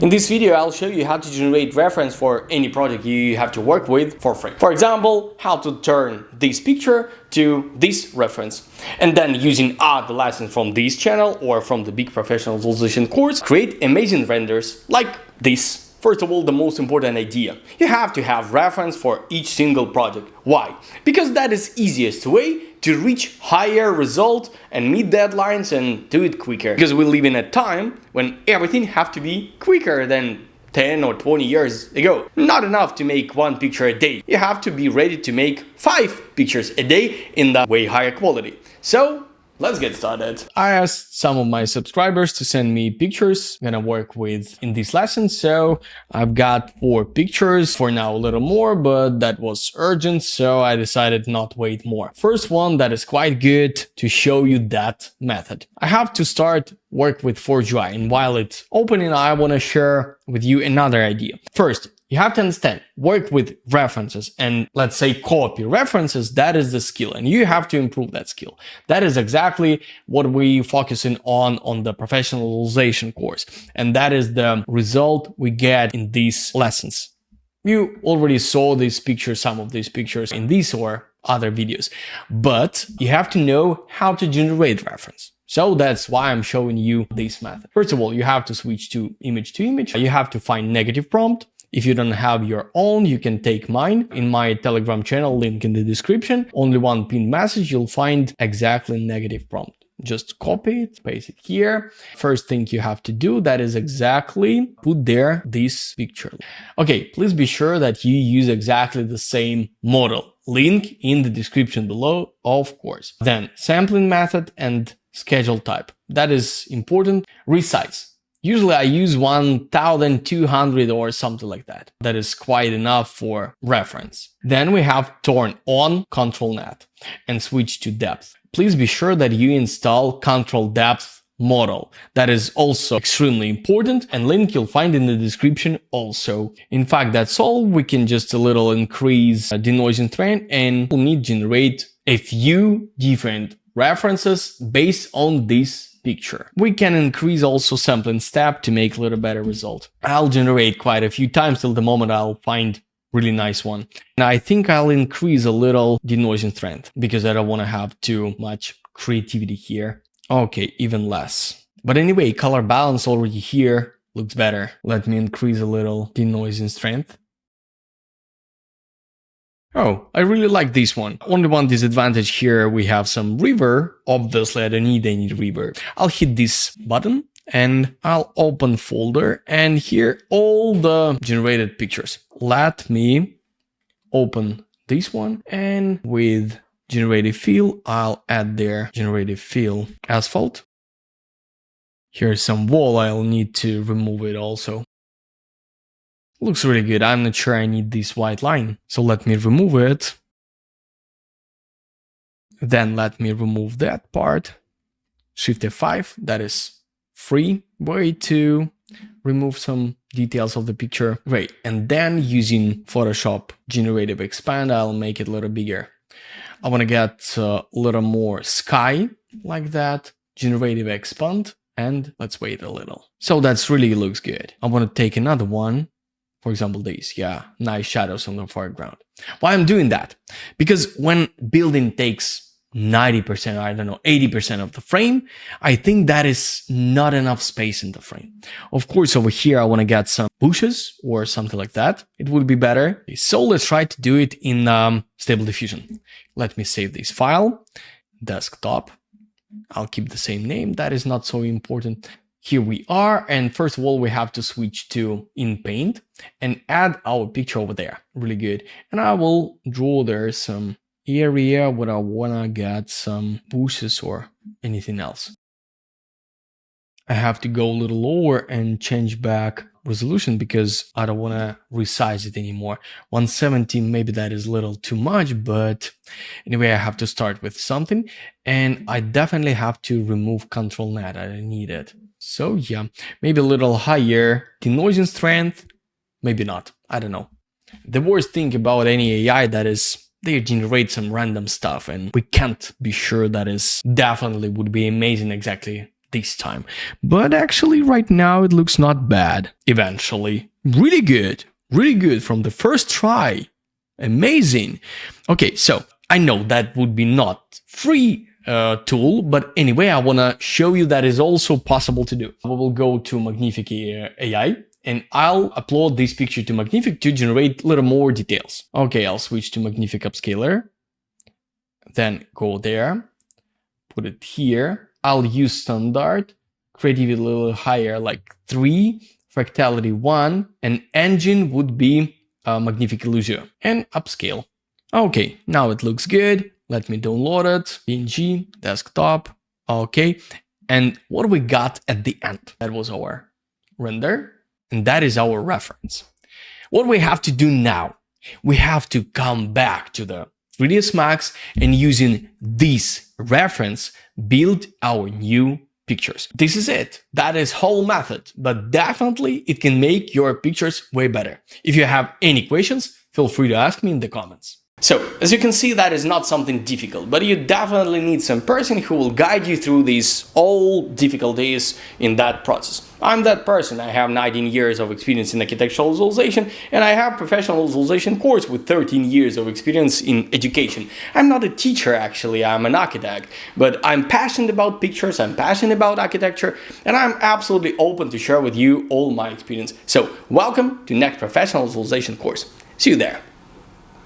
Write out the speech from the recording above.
In this video, I'll show you how to generate reference for any project you have to work with for free. For example, how to turn this picture to this reference. And then using the lesson from this channel or from the big professional visualization course, create amazing renders like this. First of all, the most important idea. You have to have reference for each single project. Why? Because that is easiest way to reach higher result and meet deadlines and do it quicker. Because we live in a time when everything have to be quicker than 10 or 20 years ago. Not enough to make one picture a day. You have to be ready to make 5 pictures a day in the way higher quality. So let's get started. I asked some of my subscribers to send me pictures I'm gonna work with in this lesson. So I've got 4 pictures, for now a little more, but that was urgent, so I decided not wait more. First one that is quite good to show you that method. I have to start work with Forge UI, and while it's opening, I want to share with you another idea. First, you have to understand, work with references and let's say copy references, that is the skill and you have to improve that skill. That is exactly what we focusing on the professionalization course. And that is the result we get in these lessons. You already saw these pictures, some of these pictures in these or other videos, but you have to know how to generate reference. So that's why I'm showing you this method. First of all, you have to switch to image. You have to find negative prompt. If you don't have your own, you can take mine in my Telegram channel, link in the description. Only one pinned message, you'll find exactly negative prompt. Just copy it, paste it here. First thing you have to do, that is exactly put there this picture. Okay, please be sure that you use exactly the same model. Link in the description below, of course. Then sampling method and schedule type. That is important. Resize. Usually I use 1200 or something like that. That is quite enough for reference. Then we have turn on ControlNet and switch to depth. Please be sure that you install Control Depth model. That is also extremely important and link you'll find in the description also. In fact, that's all. We can just a little increase denoising trend and we'll need to generate a few different references based on this picture. We can increase also sampling step to make a little better result. I'll generate quite a few times till the moment I'll find really nice one. And I think I'll increase a little denoising trend because I don't want to have too much creativity here. Okay, even less. But anyway, color balance already here looks better. Let me increase a little denoising strength. Oh, I really like this one. Only one disadvantage here, we have some reverb. Obviously, I don't need any reverb. I'll hit this button and I'll open folder and here all the generated pictures. Let me open this one and with generative fill, I'll add there generative fill asphalt. Here's some wall, I'll need to remove it also. Looks really good. I'm not sure I need this white line. So let me remove it. Then let me remove that part. Shift F5, that is free way to remove some details of the picture. Great. And then using Photoshop Generative Expand, I'll make it a little bigger. I want to get a little more sky like that. Generative Expand. And let's wait a little. So that's really looks good. I want to take another one. For example, this, yeah, nice shadows on the foreground. Why I'm doing that? Because when building takes 90%, I don't know, 80% of the frame, I think that is not enough space in the frame. Of course, over here, I want to get some bushes or something like that. It would be better. So let's try to do it in Stable Diffusion. Let me save this file, desktop. I'll keep the same name. That is not so important. Here we are, and first of all, we have to switch to Inpaint and add our picture over there. Really good. And I will draw there some area where I wanna get some bushes or anything else. I have to go a little lower and change back resolution because I don't wanna resize it anymore. 170, maybe that is a little too much, but anyway, I have to start with something, and I definitely have to remove ControlNet. I don't need it. So yeah, maybe a little higher denoising strength, maybe not, I don't know. The worst thing about any AI that is they generate some random stuff and we can't be sure that is definitely would be amazing exactly this time. But actually right now it looks not bad. Eventually. Really good from the first try. Amazing. Okay, so I know that would be not free tool, but anyway, I want to show you that is also possible to do. We will go to Magnific AI and I'll upload this picture to Magnific to generate a little more details. Okay, I'll switch to Magnific Upscaler, then go there, put it here. I'll use standard, creativity a little higher, like 3, fractality 1, and engine would be Magnific Illusion, and upscale. Okay, now it looks good. Let me download it. PNG, desktop. Okay, and what we got at the end? That was our render, and that is our reference. What we have to do now, we have to come back to the 3ds Max and using this reference, build our new pictures. This is it. That is whole method, but definitely it can make your pictures way better. If you have any questions, feel free to ask me in the comments. So, as you can see, that is not something difficult, but you definitely need some person who will guide you through these all difficulties in that process. I'm that person. I have 19 years of experience in architectural visualization, and I have professional visualization course with 13 years of experience in education. I'm not a teacher, actually. I'm an architect, but I'm passionate about pictures, I'm passionate about architecture, and I'm absolutely open to share with you all my experience. So, welcome to next professional visualization course. See you there.